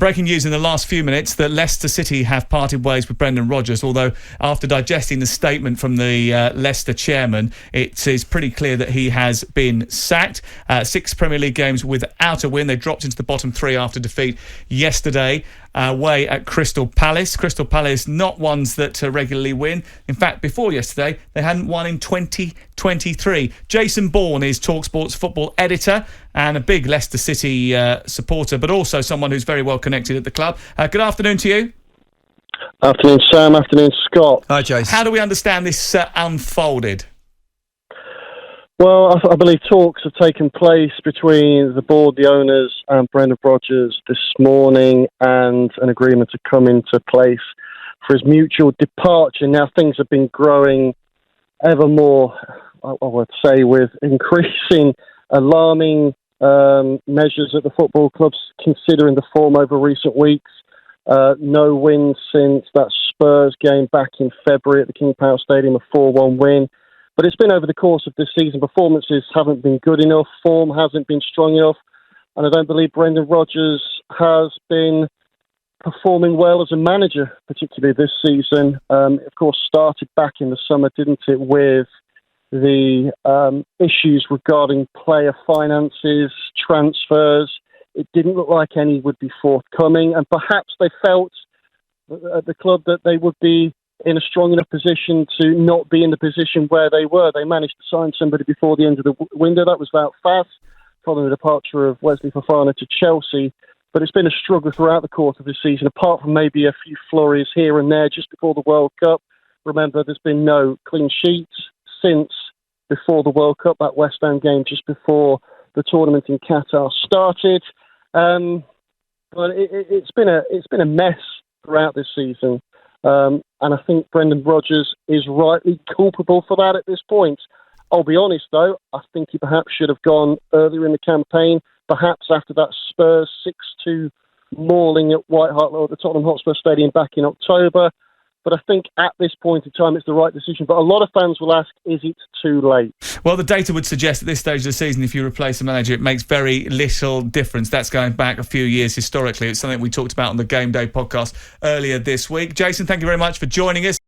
breaking news in the last few minutes that Leicester City have parted ways with Brendan Rodgers, although after digesting the statement from the Leicester chairman, it is pretty clear that he has been sacked. 6 Premier League games without a win. They dropped into the bottom 3 after defeat yesterday away at Crystal Palace. Crystal Palace, not ones that regularly win. In fact, before yesterday, they hadn't won in 2023. Jason Bourne is talkSPORT's football editor and a big Leicester City supporter, but also someone who's very well connected at the club. Good afternoon to you. Afternoon, Sam. Afternoon, Scott. Hi, Jason. How do we understand this unfolded? Well, I believe talks have taken place between the board, the owners, and Brendan Rodgers this morning, and an agreement to come into place for his mutual departure. Now, things have been growing ever more, I would say, with increasing alarming measures at the football clubs, considering the form over recent weeks. No wins since that Spurs game back in February at the King Power Stadium, a 4-1 win. But it's been over the course of this season. Performances haven't been good enough. Form hasn't been strong enough. And I don't believe Brendan Rodgers has been performing well as a manager, particularly this season. Of course, started back in the summer, didn't it, with the issues regarding player finances, transfers. It didn't look like any would be forthcoming. And perhaps they felt at the club that they would be in a strong enough position to not be in the position where they were. They managed to sign somebody before the end of the window. That was Wout Faes, following the departure of Wesley Fofana to Chelsea. But it's been a struggle throughout the course of the season, apart from maybe a few flurries here and there just before the World Cup. Remember, there's been no clean sheets since before the World Cup, that West Ham game just before the tournament in Qatar started. But it's been a mess throughout this season. And I think Brendan Rodgers is rightly culpable for that at this point. I'll be honest, though, I think he perhaps should have gone earlier in the campaign, perhaps after that Spurs 6-2 mauling at White Hart Lane at the Tottenham Hotspur Stadium back in October. But I think at this point in time, it's the right decision. But a lot of fans will ask, is it too late? Well, the data would suggest at this stage of the season, if you replace a manager, it makes very little difference. That's going back a few years historically. It's something we talked about on the Game Day podcast earlier this week. Jason, thank you very much for joining us.